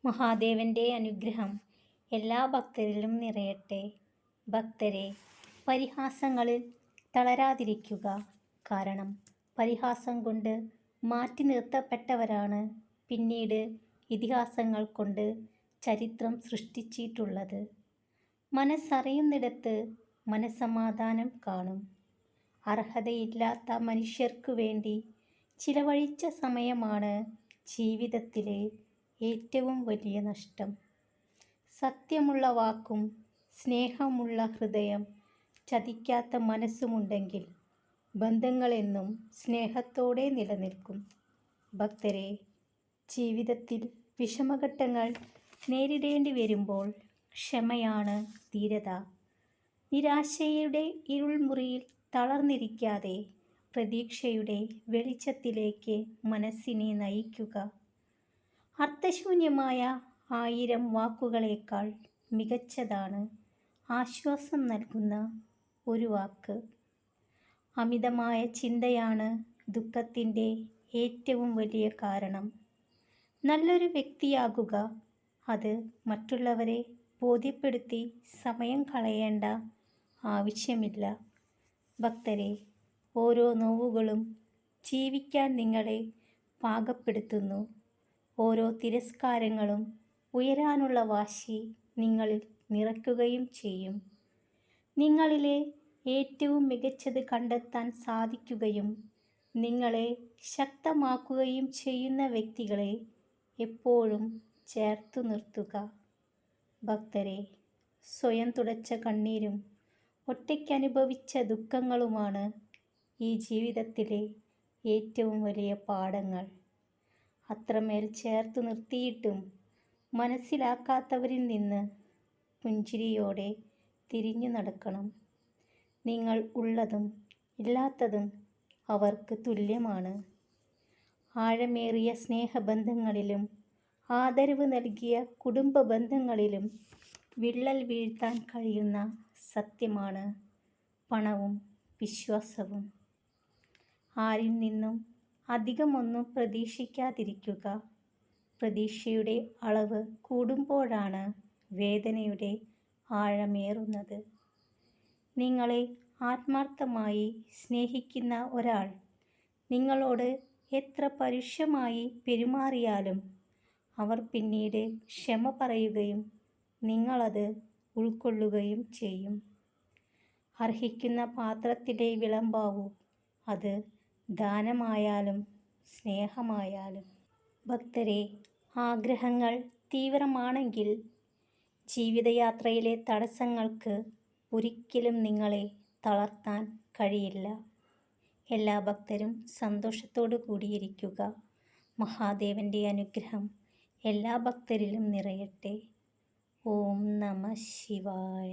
മഹാദേവന്റെ അനുഗ്രഹം എല്ലാ ഭക്തരിലും നിറയട്ടെ. ഭക്തരെ, പരിഹാസങ്ങളിൽ തളരാതിരിക്കുക. കാരണം പരിഹാസം കൊണ്ട് മാറ്റി നിർത്തപ്പെട്ടവരാണ് പിന്നീട് ഇതിഹാസങ്ങൾ കൊണ്ട് ചരിത്രം സൃഷ്ടിച്ചിട്ടുള്ളത്. മനസ്സറിയുന്നിടത്ത് മനസ്സമാധാനം കാണും. അർഹതയില്ലാത്ത മനുഷ്യർക്കു വേണ്ടി ചിലവഴിച്ച സമയമാണ് ജീവിതത്തിലെ ഏറ്റവും വലിയ നഷ്ടം. സത്യമുള്ള വാക്കും സ്നേഹമുള്ള ഹൃദയം ചതിക്കാത്ത മനസ്സുമുണ്ടെങ്കിൽ ബന്ധങ്ങളെന്നും സ്നേഹത്തോടെ നിലനിൽക്കും. ഭക്തരെ, ജീവിതത്തിൽ വിഷമഘട്ടങ്ങൾ നേരിടേണ്ടി വരുമ്പോൾ ക്ഷമയാണ് ധീരത. നിരാശയുടെ ഇരുൾമുറിയിൽ തളർന്നിരിക്കാതെ പ്രതീക്ഷയുടെ വെളിച്ചത്തിലേക്ക് മനസ്സിനെ നയിക്കുക. അർത്ഥശൂന്യമായ 1000 വാക്കുകളേക്കാൾ മികച്ചതാണ് ആശ്വാസം നൽകുന്ന ഒരു വാക്ക്. അമിതമായ ചിന്തയാണ് ദുഃഖത്തിൻ്റെ ഏറ്റവും വലിയ കാരണം. നല്ലൊരു വ്യക്തിയാകുക. അത് മറ്റുള്ളവരെ ബോധ്യപ്പെടുത്തി സമയം കളയേണ്ട ആവശ്യമില്ല. ഭക്തരെ, ഓരോ നോവുകളും ജീവിക്കാൻ നിങ്ങളെ പാകപ്പെടുത്തുന്നു. ഓരോ തിരസ്കാരങ്ങളും ഉയരാനുള്ള വാശി നിങ്ങളിൽ നിറയ്ക്കുകയും ചെയ്യും. നിങ്ങളിലെ ഏറ്റവും മികച്ചത് കണ്ടെത്താൻ സാധിക്കുകയും നിങ്ങളെ ശക്തമാക്കുകയും ചെയ്യുന്ന വ്യക്തികളെ എപ്പോഴും ചേർത്തു നിർത്തുക. ഭക്തരെ, സ്വയം തുടച്ച കണ്ണീരും ഒറ്റയ്ക്കനുഭവിച്ച ദുഃഖങ്ങളുമാണ് ഈ ജീവിതത്തിലെ ഏറ്റവും വലിയ പാഠങ്ങൾ. അത്രമേൽ ചേർത്തു നിർത്തിയിട്ടും മനസ്സിലാക്കാത്തവരിൽ നിന്ന് പുഞ്ചിരിയോടെ തിരിഞ്ഞു നടക്കണം. നിങ്ങൾ ഉള്ളതും ഇല്ലാത്തതും അവർക്ക് തുല്യമാണ്. ആഴമേറിയ സ്നേഹബന്ധങ്ങളിലും ആദരവ് നൽകിയ കുടുംബ ബന്ധങ്ങളിലും വിള്ളൽ വീഴ്ത്താൻ കഴിയുന്ന സത്യമാണ് പണവും വിശ്വാസവും. ആരിൽ നിന്നും അധികമൊന്നും പ്രതീക്ഷിക്കാതിരിക്കുക. പ്രതീക്ഷയുടെ അളവ് കൂടുമ്പോഴാണ് വേദനയുടെ ആഴമേറുന്നത്. നിങ്ങളെ ആത്മാർത്ഥമായി സ്നേഹിക്കുന്ന ഒരാൾ നിങ്ങളോട് എത്ര പരുഷമായി പെരുമാറിയാലും അവർ പിന്നീട് ക്ഷമ പറയുകയും നിങ്ങളത് ഉൾക്കൊള്ളുകയും ചെയ്യും. അർഹിക്കുന്ന പാത്രത്തിലേ വിളമ്പാവൂ, അത് ദാനമായാലും സ്നേഹമായാലും. ഭക്തരെ, ആഗ്രഹങ്ങൾ തീവ്രമാണെങ്കിൽ ജീവിതയാത്രയിലെ തടസ്സങ്ങൾക്ക് ഒരിക്കലും നിങ്ങളെ തളർത്താൻ കഴിയില്ല. എല്ലാ ഭക്തരും സന്തോഷത്തോടു കൂടിയിരിക്കുക. മഹാദേവന്റെ അനുഗ്രഹം എല്ലാ ഭക്തരിലും നിറയട്ടെ. ഓം നമഃ ശിവായ.